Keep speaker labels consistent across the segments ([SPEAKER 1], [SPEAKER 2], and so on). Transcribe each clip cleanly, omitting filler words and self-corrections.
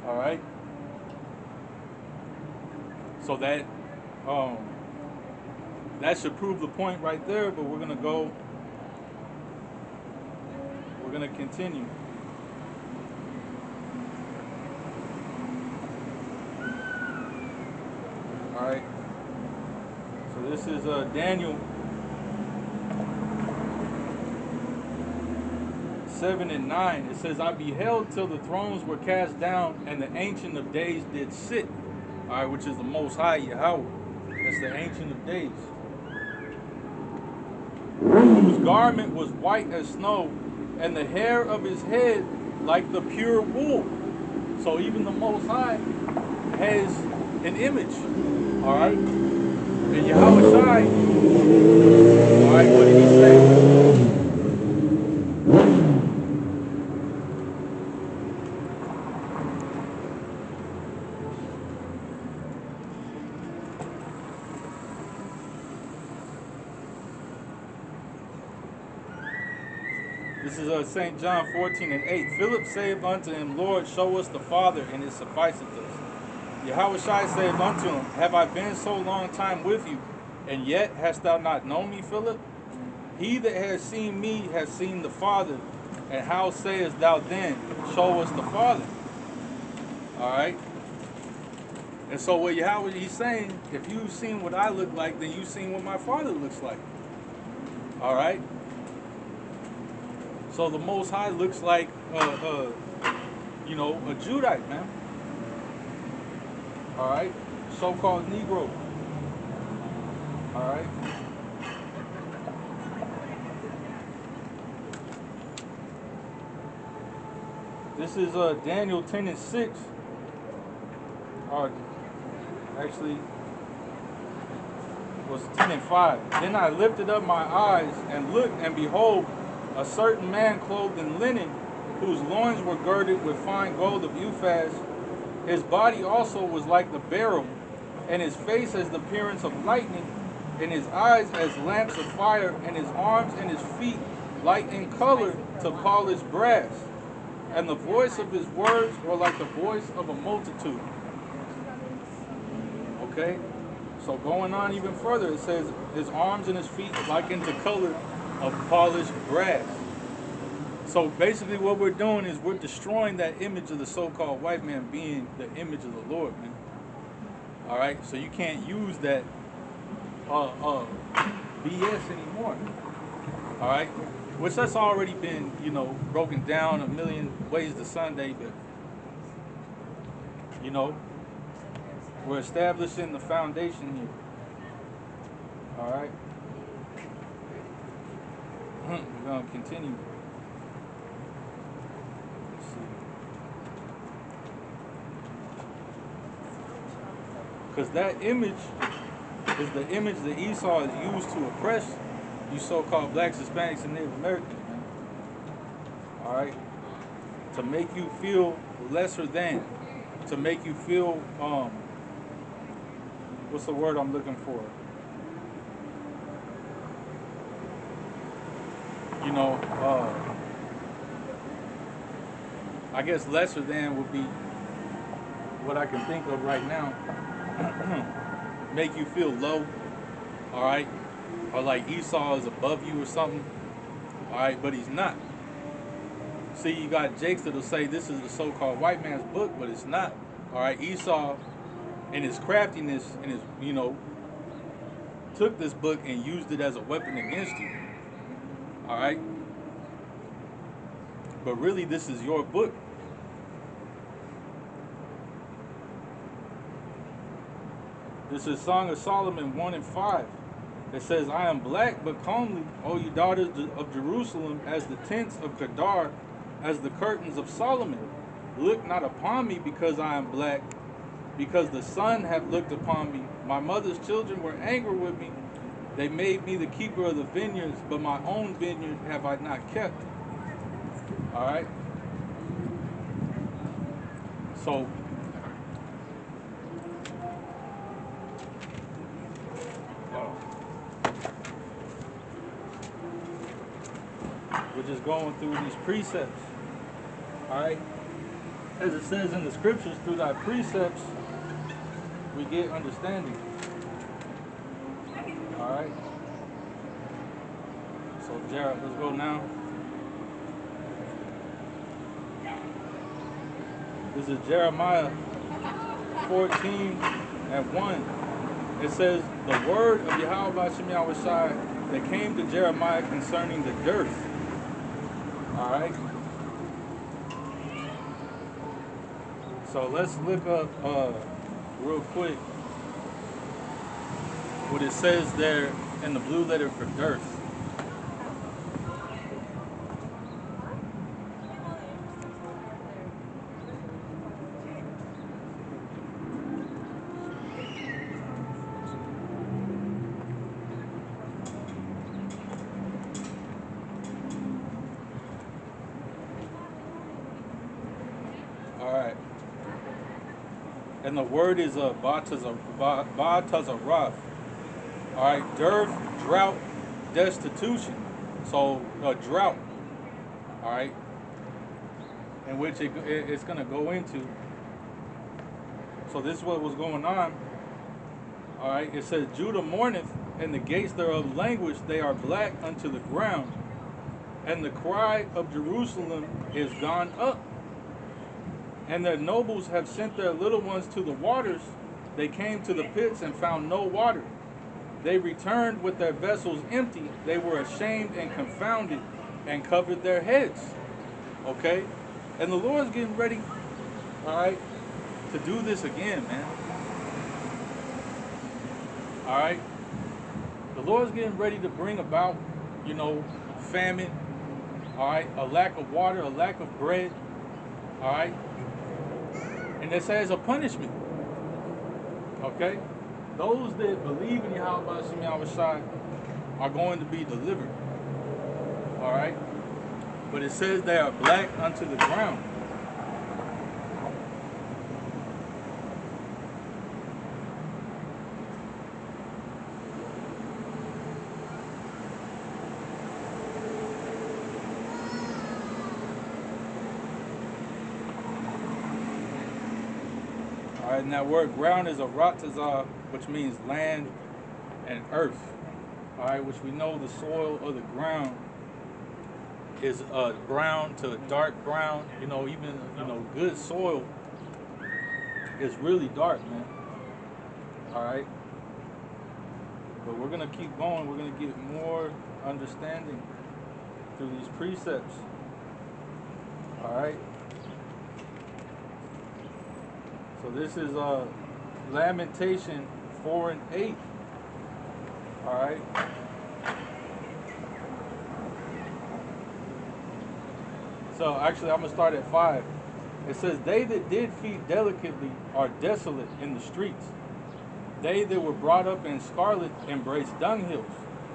[SPEAKER 1] All right. So that should prove the point right there. But we're gonna continue. All right. So this is Daniel 7 and 9. It says, I beheld till the thrones were cast down, and the Ancient of Days did sit. All right, which is the Most High Yahweh. That's the Ancient of Days. Whose garment was white as snow, and the hair of his head like the pure wool. So even the Most High has an image. All right. And Yahweh Shai, all right, what did he say? This is St. John 14 and 8. Philip saith unto him, Lord, show us the Father, and it sufficeth us. Yahweh Shai saith unto him, Have I been so long time with you, and yet hast thou not known me, Philip? He that has seen me has seen the Father. And how sayest thou then, show us the Father? All right. And so what Yahweh he's saying, if you've seen what I look like, then you've seen what my Father looks like. All right. So the Most High looks like, you know, a Judite, man. All right. So-called Negro. All right. This is Daniel 10 and 6. Or actually, was 10 and 5. Then I lifted up my eyes and looked, and behold, a certain man clothed in linen, whose loins were girded with fine gold of Uphaz. His body also was like the beryl, and his face as the appearance of lightning, and his eyes as lamps of fire, and his arms and his feet like in color to polished brass. And the voice of his words were like the voice of a multitude. Okay? So going on even further, it says his arms and his feet like into color of polished brass. So basically what we're doing is we're destroying that image of the so-called white man being the image of the Lord, man. All right? So you can't use that BS anymore. All right? Which that's already been, you know, broken down a million ways to Sunday, but, you know, we're establishing the foundation here. All right? We're going to continue. Let's see. Because that image is the image that Esau has used to oppress you so-called blacks, Hispanics, and Native Americans, man. All right? To make you feel lesser than. To make you feel, what's the word I'm looking for? You know, I guess lesser than would be what I can think of right now. Make you feel low, all right? Or like Esau is above you or something, all right? But he's not. See, you got Jakes that'll say this is the so-called white man's book, but it's not, all right? Esau, in his craftiness, and his, you know, took this book and used it as a weapon against you, all right? But really, this is your book. This is Song of Solomon 1 and 5. It says, I am black but comely, O you daughters of Jerusalem, as the tents of Kedar, as the curtains of Solomon. Look not upon me because I am black, because the sun hath looked upon me. My mother's children were angry with me. They made me the keeper of the vineyards, but my own vineyard have I not kept. All right? So, we're just going through these precepts. All right? As it says in the scriptures, through thy precepts, we get understanding. All right. So, Jared, let's go now. This is Jeremiah 14:1. It says, the word of Yahweh Shem Yahushai that came to Jeremiah concerning the dearth. All right. So let's look up real quick what it says there in the blue letter for dearth. All right. And the word is Ba-Tazarath. All right, dearth, drought, destitution. So a drought. All right, in which it's going to go into. So this is what was going on. All right, it says Judah mourneth, and the gates thereof languish; they are black unto the ground, and the cry of Jerusalem is gone up. And their nobles have sent their little ones to the waters. They came to the pits and found no water. They returned with their vessels empty. They were ashamed and confounded and covered their heads. Okay? And the Lord's getting ready, all right, to do this again, man. All right? The Lord's getting ready to bring about, famine, all right, a lack of water, a lack of bread, all right? And this as a punishment. Okay? Those that believe in Yahweh Shem Yahushai are going to be delivered. Alright? But it says they are black unto the ground. Alright, and that word ground is a ratazah, which means land and earth. Alright, which we know the soil of the ground is brown to a dark brown. Even good soil is really dark, man. Alright. But we're gonna keep going. We're gonna get more understanding through these precepts. Alright. So this is Lamentation 4 and 8. Alright. So actually I'm going to start at 5. It says, they that did feed delicately are desolate in the streets. They that were brought up in scarlet embrace dunghills.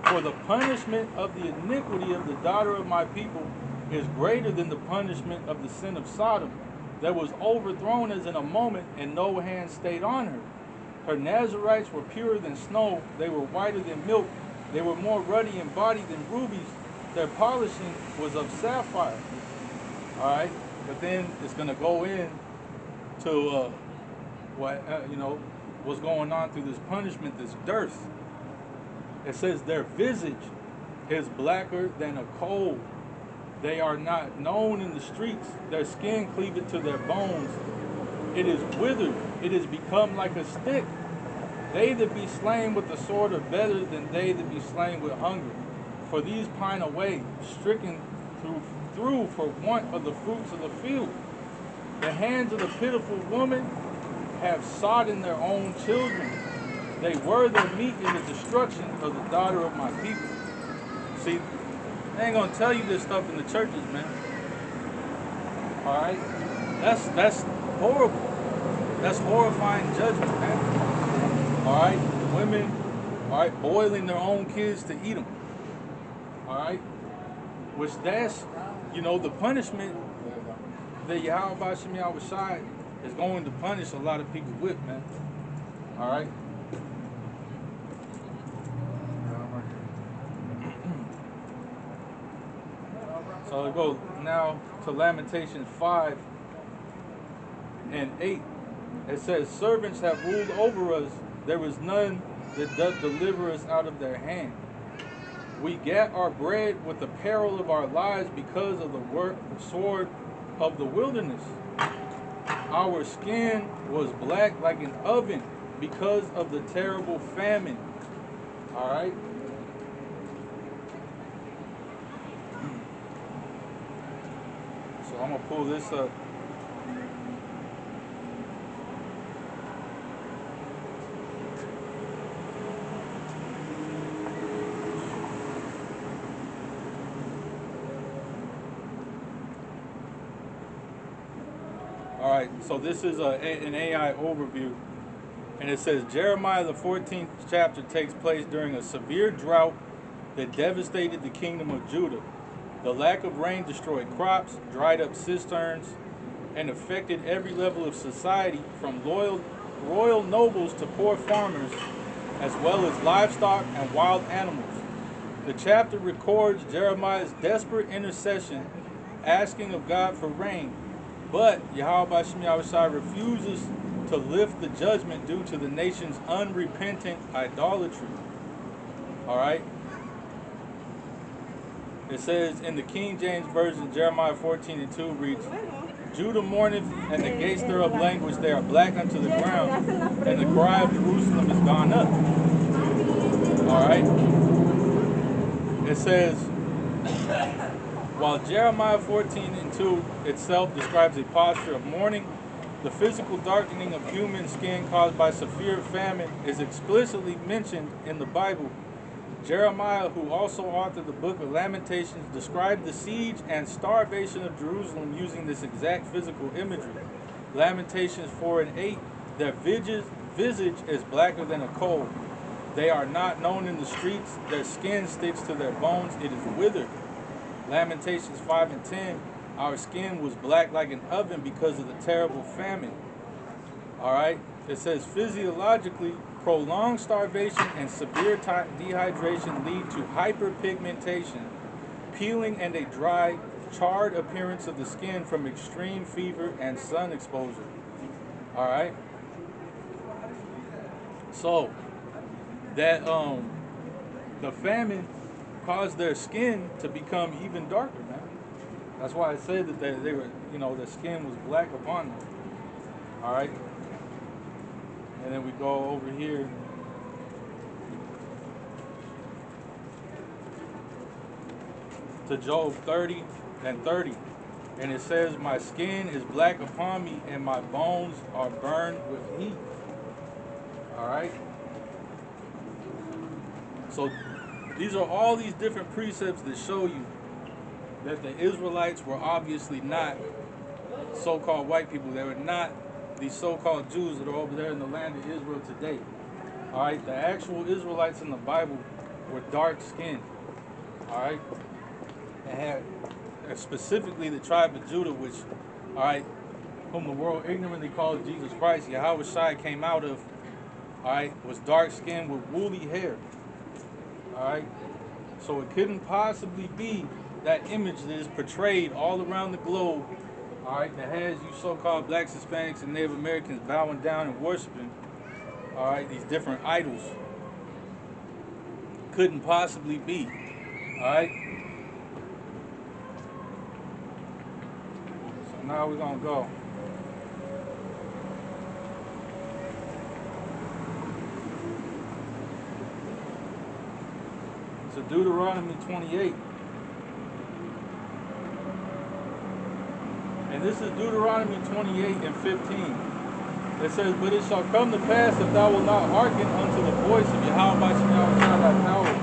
[SPEAKER 1] For the punishment of the iniquity of the daughter of my people is greater than the punishment of the sin of Sodom, that was overthrown as in a moment, and no hand stayed on her. Her Nazarites were purer than snow. They were whiter than milk. They were more ruddy in body than rubies. Their polishing was of sapphire. All right, but then it's going to go in to what's going on through this punishment, this dearth. It says their visage is blacker than a coal. They are not known in the streets. Their skin cleaveth to their bones. It is withered. It is become like a stick. They that be slain with the sword are better than they that be slain with hunger. For these pine away, stricken through for want of the fruits of the field. The hands of the pitiful woman have sodden their own children. They were their meat in the destruction of the daughter of my people. See, they ain't gonna tell you this stuff in the churches, man. All right, that's horrible. That's horrifying judgment, man. All right, women, all right, boiling their own kids to eat them. All right, which that's, the punishment that Yahweh Shem Yahushai is going to punish a lot of people with, man. All right. So we go now to Lamentations 5, and 8. It says, servants have ruled over us. There is none that doth deliver us out of their hand. We get our bread with the peril of our lives because of the sword of the wilderness. Our skin was black like an oven because of the terrible famine. All right. So I'm going to pull this up. All right, so this is an AI overview, and it says Jeremiah the 14th chapter takes place during a severe drought that devastated the kingdom of Judah. The lack of rain destroyed crops, dried up cisterns, and affected every level of society, from royal nobles to poor farmers, as well as livestock and wild animals. The chapter records Jeremiah's desperate intercession, asking of God for rain, but Yahweh Shem Yahushai refuses to lift the judgment due to the nation's unrepentant idolatry. All right. It says in the King James Version, Jeremiah 14:2 reads, Judah mourneth, and the gates thereof languish, they are black unto the ground, and the cry of Jerusalem is gone up. All right. It says, while Jeremiah 14:2 itself describes a posture of mourning, the physical darkening of human skin caused by severe famine is explicitly mentioned in the Bible. Jeremiah, who also authored the book of Lamentations, described the siege and starvation of Jerusalem using this exact physical imagery. Lamentations 4:8, their visage is blacker than a coal. They are not known in the streets, their skin sticks to their bones, it is withered. Lamentations 5:10, our skin was black like an oven because of the terrible famine. All right, it says physiologically, prolonged starvation and severe dehydration lead to hyperpigmentation, peeling, and a dry, charred appearance of the skin from extreme fever and sun exposure. All right. So that the famine caused their skin to become even darker, man. That's why I said that they were, their skin was black upon them. All right. And then we go over here to Job 30:30. And it says, my skin is black upon me, and my bones are burned with heat. All right. So these are all these different precepts that show you that the Israelites were obviously not so-called white people. They were not these so-called Jews that are over there in the land of Israel today. All right, the actual Israelites in the Bible were dark-skinned. All right, and had specifically the tribe of Judah, which, all right, whom the world ignorantly calls Jesus Christ, Yahweh Shai came out of. All right, was dark-skinned with woolly hair. All right, so it couldn't possibly be that image that is portrayed all around the globe. All right, that has you so-called blacks, Hispanics, and Native Americans bowing down and worshiping, all right, these different idols. Couldn't possibly be, all right? So now we're going to go. So Deuteronomy 28. And this is Deuteronomy 28:15. It says, but it shall come to pass, if thou wilt not hearken unto the voice of Yahweh thy power,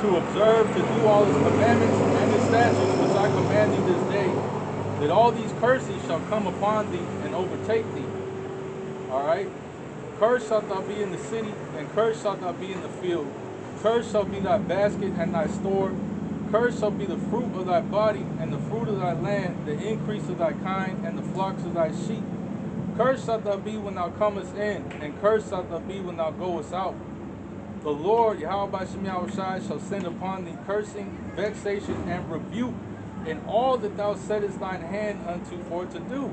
[SPEAKER 1] to observe, to do all his commandments and his statutes, which I command thee this day, that all these curses shall come upon thee and overtake thee. All right? Cursed shalt thou be in the city, and cursed shalt thou be in the field. Cursed shall be thy basket and thy store. Cursed shall be the fruit of thy body, and the fruit of thy land, the increase of thy kind, and the flocks of thy sheep. Cursed shalt thou be when thou comest in, and cursed shalt thou be when thou goest out. The Lord, Yahweh Shem Yahushai, shall send upon thee cursing, vexation, and rebuke in all that thou settest thine hand unto for to do.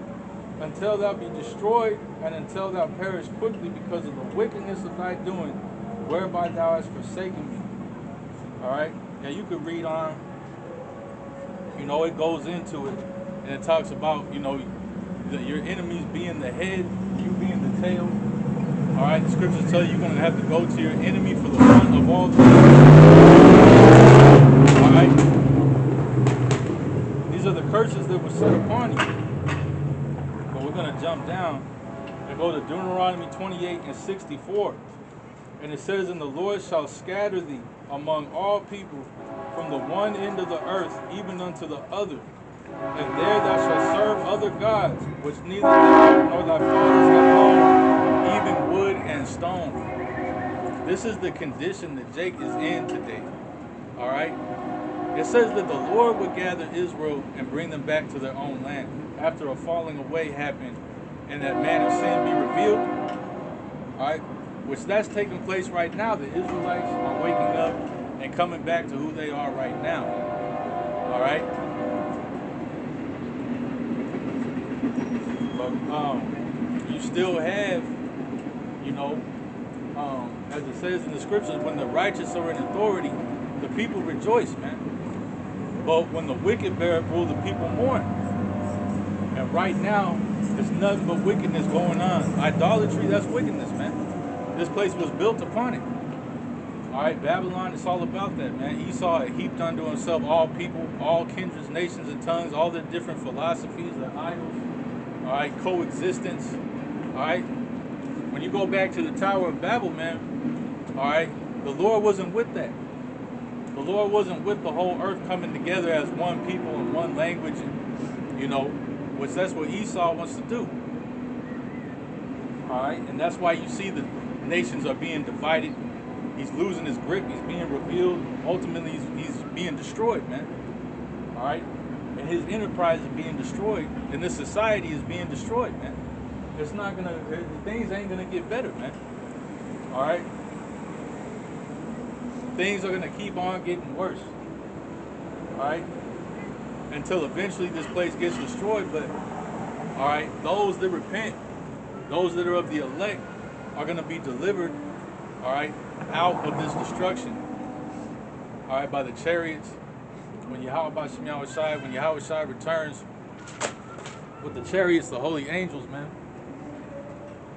[SPEAKER 1] until thou be destroyed, and until thou perish quickly because of the wickedness of thy doing, whereby thou hast forsaken me. All right. Now you could read on. You know, it goes into it, and it talks about, you know, your enemies being the head, you being the tail. All right. The scriptures tell you you're going to have to go to your enemy for the one of all things. All right. These are the curses that were set upon you. But we're going to jump down and go to Deuteronomy 28:64. And it says, and the Lord shall scatter thee among all people from the one end of the earth even unto the other. And there thou shalt serve other gods, which neither thou nor thy fathers have known, even wood and stone. This is the condition that Jake is in today. All right? It says that the Lord would gather Israel and bring them back to their own land after a falling away happened and that man of sin be revealed. All right? Which that's taking place right now. The Israelites are waking up and coming back to who they are right now. All right? But you still have, you know, as it says in the scriptures, when the righteous are in authority, the people rejoice, man. But when the wicked bear up rule, the people mourn. And right now, there's nothing but wickedness going on. Idolatry, that's wickedness, man. This place was built upon it. All right, Babylon, it's all about that, man. Esau had heaped unto himself all people, all kindreds, nations, and tongues, all their different philosophies, their idols. All right, coexistence. All right. When you go back to the Tower of Babel, man, all right, the Lord wasn't with that. The Lord wasn't with the whole earth coming together as one people and one language, and, you know, which that's what Esau wants to do. All right, and that's why you see the nations are being divided. He's losing his grip. He's being revealed. Ultimately, he's being destroyed, man. All right, and his enterprise is being destroyed, and this society is being destroyed, man. It's not gonna. Things ain't gonna get better, man. All right. Things are going to keep on getting worse, all right, until eventually this place gets destroyed. But, all right, those that repent, those that are of the elect, are going to be delivered, all right, out of this destruction, all right, by the chariots. When Yahweh Shai returns with the chariots, the holy angels, man,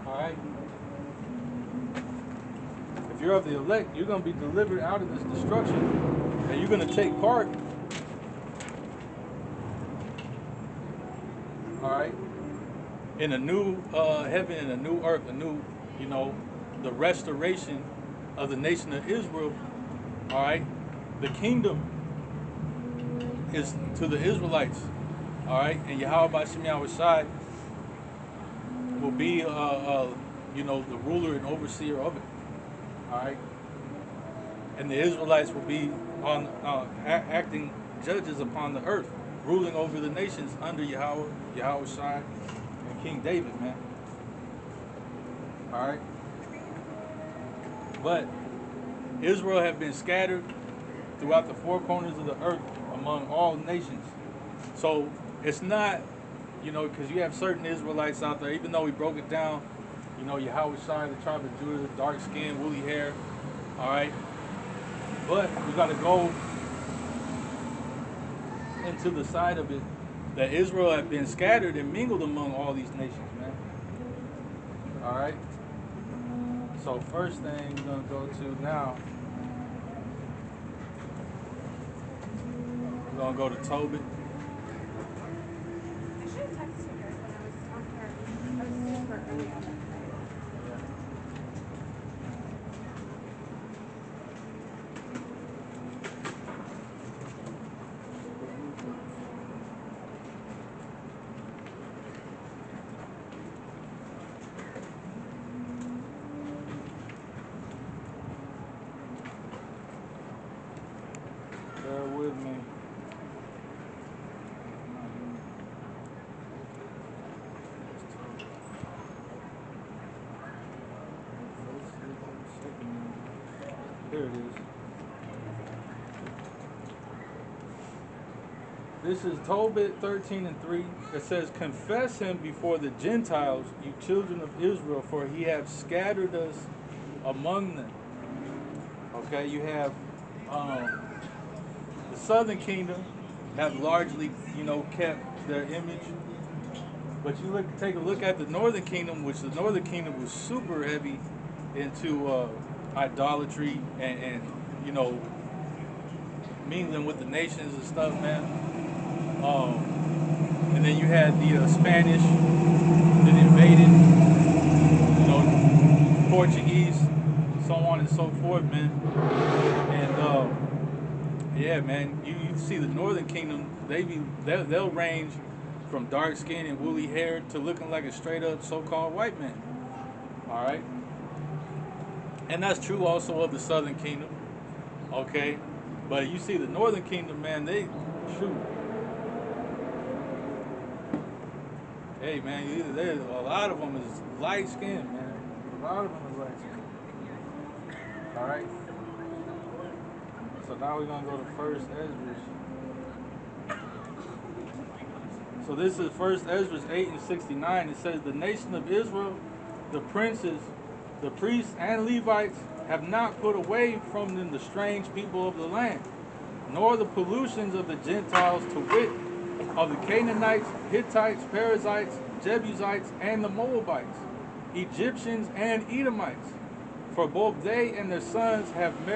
[SPEAKER 1] all right. If you're of the elect, you're going to be delivered out of this destruction, and you're going to take part, all right, in a new heaven and a new earth, a new, you know, the restoration of the nation of Israel, all right. The kingdom is to the Israelites, all right, and Yahweh Shai will be, you know, the ruler and overseer of it. All right, and the Israelites will be on acting judges upon the earth, ruling over the nations under Yahweh Shai, and King David, man. All right, but Israel have been scattered throughout the four corners of the earth among all nations. So it's not, you know, because you have certain Israelites out there, even though we broke it down. You know, Yahweh Shai, the tribe of Judah, dark skin, woolly hair. All right. But we got to go into the side of it that Israel had been scattered and mingled among all these nations, man. All right. So first thing we're going to go to now, we're going to go to Tobit.
[SPEAKER 2] I should have texted you guys when I was on here. I was super early on that night.
[SPEAKER 1] Bear with me. Here it is. This is Tobit 13:3. It says, confess him before the Gentiles, you children of Israel, for he hath scattered us among them. Okay, you have the southern kingdom have largely, kept their image. But you take a look at the northern kingdom, which the northern kingdom was super heavy into idolatry and mingling with the nations and stuff, man. And then you had the Spanish that invaded, Portuguese, so on and so forth, man. And yeah, man, you see the northern kingdom, they'll range from dark skin and woolly hair to looking like a straight up so-called white man. All right, and that's true also of the southern kingdom. Okay, but you see the northern kingdom, man, they shoot. Hey, man, a lot of them is light skinned, man. A lot of them is light skinned. All right. So now we're gonna go to First Esdras. So this is First Esdras 8:69. It says, the nation of Israel, the princes, the priests, and Levites have not put away from them the strange people of the land, nor the pollutions of the Gentiles, to wit, of the Canaanites, Hittites, Perizzites, Jebusites, and the Moabites, Egyptians, and Edomites. For both they and their sons have married